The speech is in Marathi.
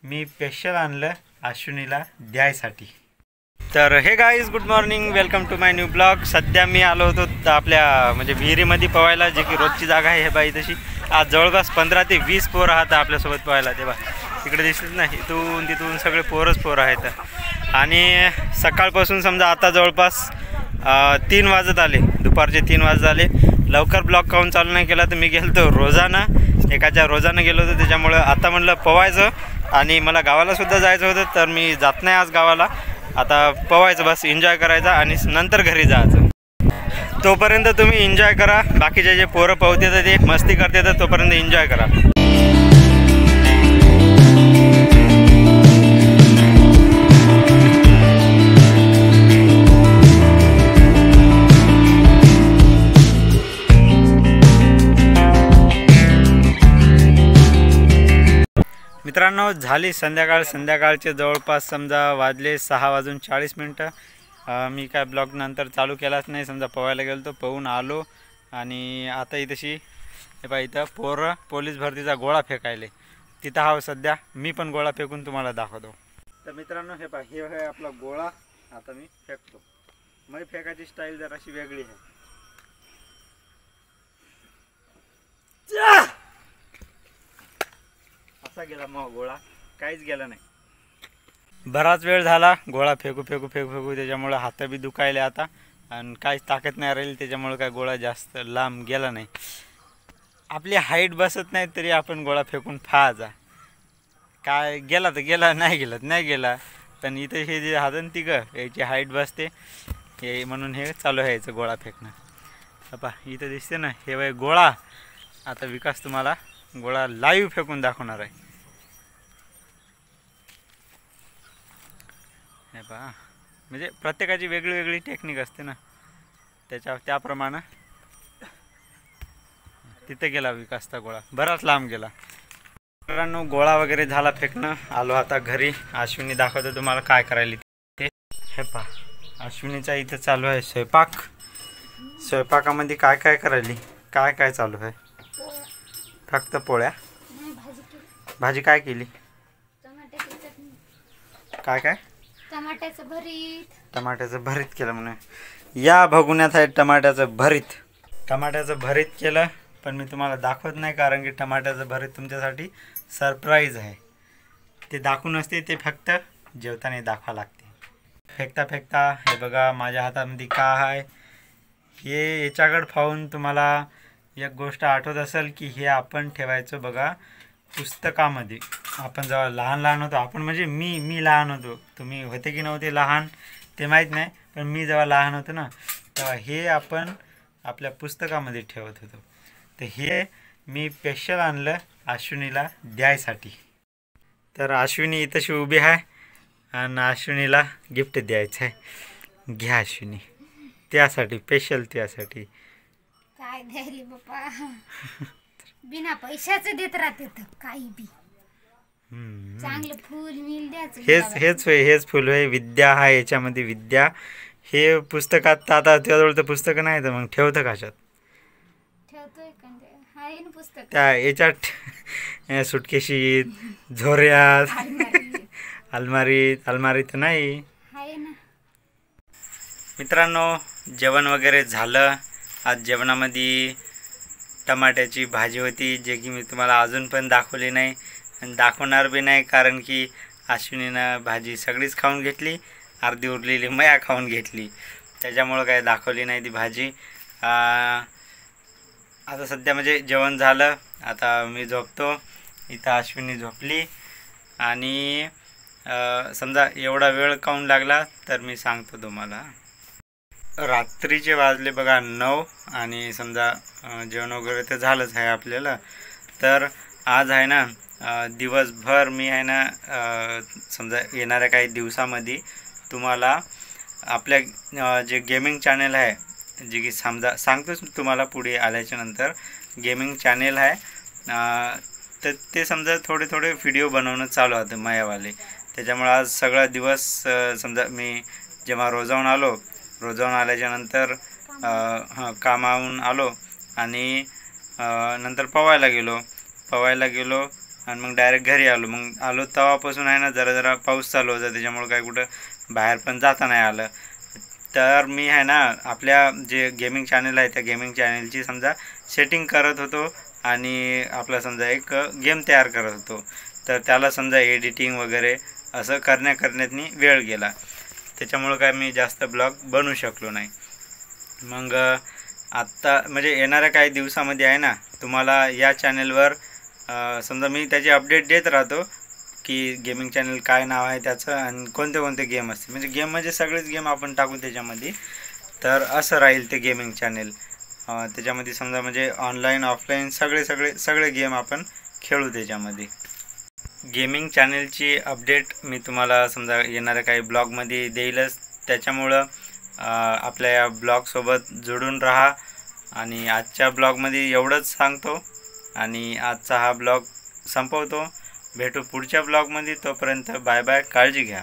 मी स्पेशल आणलं अश्विनीला द्यायसाठी। तर हे guys, good morning, welcome to my new blog. सध्या मी आलो होतो आपल्या म्हणजे विहिरीमध्ये पोहायला, जे की रोजची जागा आहे हे बाई तशी। आज जवळपास 15 ते 20 पोरं आहात आपल्यासोबत पोहायला। तेव्हा तिकडे दिसत नाही, इथून तिथून सगळे पोरं आहेत। आणि सकाळपासून समजा आता जवळपास 3 वाजत आले, दुपारचे 3 वाजत आले। लवकर ब्लॉग काऊन चालू नाही केला तर मी गेलो होतो रोजाना, एकाच्या रोजानं गेलो होतो, त्याच्यामुळं आता म्हणलं पोवायचं आणि मला गावाला सुद्धा जायचं होतं, तर मी जात नाही आज गावाला। आता पोवायचं, बस एन्जॉय करायचा आणि नंतर घरी जायचं। तोपर्यंत तुम्ही एन्जॉय करा, बाकीचे जे पोरं पोहते तर ते मस्ती करते तर तोपर्यंत एन्जॉय करा। मित्रांनो, झाली संध्याकाळचे जवळपास समजा वाजले 6:40। मी काय ब्लॉग नंतर चालू केलाच नाही, समजा पोहायला गेलो तो, पोहून आलो आणि आता इथशी हे पहा, इथं पोरं पोलीस भरतीचा गोळा फेकायले तिथं हा सध्या। मी पण गोळा फेकून तुम्हाला दाखवतो। तर मित्रांनो हे पहा, हे आहे आपला गोळा, आता मी फेकतो। माझी फेकायची स्टाईल जराशी वेगळी आहे। असा गेला मग गोळा, काहीच गेला नाही। बराच वेळ झाला गोळा फेकू त्याच्यामुळे हात बी दुखायले आता आणि काहीच ताकद नाही राहिली, त्याच्यामुळे काय गोळा जास्त लांब गेला नाही। आपली हाईट बसत नाही तरी आपण गोळा फेकून फाजा, काय गेला तर गेला, नाही गेला। पण इथे हे जे हातन तिघं याची हाईट बसते हे, म्हणून हे चालू आहे याचं गोळा फेकणं। बापा इथं दिसते ना हे वय गोळा। आता विकास तुम्हाला गोळा लाईव्ह फेकून दाखवणार आहे। हे पहा, म्हणजे प्रत्येकाची वेगळी टेक्निक असते ना, त्याप्रमाणे तिथे गेला विकासचा गोळा, बराच लांब गेला। मित्रांनो, गोळा वगैरे झाला फेकणं, आलो आता घरी। अश्विनी दाखवतो तुम्हाला काय करायला ते। हे पहा, अश्विनीचा इथं चालू आहे स्वयंपाक। स्वयंपाकामध्ये काय करायली, काय चालू आहे? फक्त पोळ्या? भाजी काय केली? काय? टमाट्याचं भरीत केलं म्हणे। या भगुण्यात आहे टमाट्याचं भरीत केलं, पण मी तुम्हाला दाखवत नाही कारण की टमाट्याचं भरीत तुमच्यासाठी सरप्राईज आहे। ते दाखवून असते, ते फक्त जेवताना दाखवा लागते। फेकता हे बघा माझ्या हातामध्ये काय आहे हे, याच्याकडे पाहून तुम्हाला एक गोष्ट आठवत असेल की हे आपण ठेवायचं बघा पुस्तकामध्ये। आपण जेव्हा लहान होतो, आपण म्हणजे मी लहान होतो, तुम्ही होते की नव्हते लहान ते माहीत नाही, पण मी जेव्हा लहान होतो ना तेव्हा हे आपण आपल्या पुस्तकामध्ये ठेवत होतो। तर हे मी स्पेशल आणलं अश्विनीला द्यायसाठी। तर अश्विनी इथंशी उभी आहे आणि अश्विनीला गिफ्ट द्यायचं आहे। घ्या अश्विनी, त्यासाठी स्पेशल, त्यासाठी काय द्यायली बाप्पा, बिना पैशाचं देत राहते तर काही बी चांगलं फूल मिल द्यायचं। हेच फुल आहे, विद्या आहे याच्यामध्ये, विद्या। हे पुस्तकात आता तुझ्याजवळ तर पुस्तकं नाही तर मग ठेवतं कशात? ठेवतोय हाय ना पुस्तक, त्या याच्यात सुटकेशीत, झोऱ्यात, अलमारीत नाही हाय ना। मित्रांनो, जेवण वगैरे झालं। आज जेवणामध्ये टमाट्याची भाजी होती, जे की मी तुम्हाला अजून पण दाखवली नाही आणि दाखवणार बी नाही, कारण की अश्विनीनं भाजी सगळीच खाऊन घेतली, अर्धी उरलेली मया खाऊन घेतली, त्याच्यामुळं काय दाखवली नाही ती भाजी। आता सध्या म्हणजे जेवण झालं, आता मी झोपतो। इथं अश्विनी झोपली आणि समजा एवढा वेळ काऊन लागला तर मी सांगतो तुम्हाला। रात्रीचे वाजले बघा 9 आणि समजा जेवण वगैरे तर झालंच आहे आपल्याला। तर आज आहे ना दिवसभर मी आहे ना समजा येणाऱ्या काही दिवसामध्ये तुम्हाला आपल्या जे गेमिंग चॅनल आहे, जे की समजा सांगतोच तुम्हाला पुढे आल्याच्या नंतर, गेमिंग चॅनल आहे तर ते समजा थोडे व्हिडिओ बनवणं चालू होतं मायावाले। त्याच्यामुळे आज सगळा दिवस समजा मी जेव्हा रोजावून आल्याच्या नंतर कामावून आलो आणि नंतर पवायला गेलो आणि मग डायरेक्ट घरी आलो. मग आलो तेव्हापासून आहे ना जरा पाऊस चालू होता, त्याच्यामुळे काय कुठं बाहेर पण जाता नाही आलं. तर मी आहे ना आपल्या जे गेमिंग चॅनल आहे त्या गेमिंग चॅनलची समजा सेटिंग करत होतो आणि आपला समजा एक गेम तयार करत होतो. तर त्याला समजा एडिटिंग वगैरे असं करण्यातनी वेळ गेला, त्याच्यामुळं काय मी जास्त ब्लॉग बनवू शकलो नाही. मग आत्ता म्हणजे येणाऱ्या काही दिवसामध्ये आहे ना तुम्हाला या चॅनलवर समजा मी त्याची अपडेट देत राहतो की गेमिंग चॅनल काय नाव आहे त्याचं आणि कोणते गेम असतील. म्हणजे गेम म्हणजे सगळेच गेम आपण टाकू त्याच्यामध्ये. तर असं राहील ते गेमिंग चॅनल. त्याच्यामध्ये समजा म्हणजे ऑनलाईन ऑफलाईन सगळे गेम आपण खेळू त्याच्यामध्ये. गेमिंग चॅनलची अपडेट मी तुम्हाला समजा येणाऱ्या काही ब्लॉगमध्ये देईलच, त्याच्यामुळं आपल्या या ब्लॉगसोबत जोडून राहा. आणि आजच्या ब्लॉगमध्ये एवढंच सांगतो आणि आजचा हा ब्लॉग संपवतो. भेटू पुढच्या ब्लॉगमध्ये. तोपर्यंत बाय बाय, काळजी घ्या.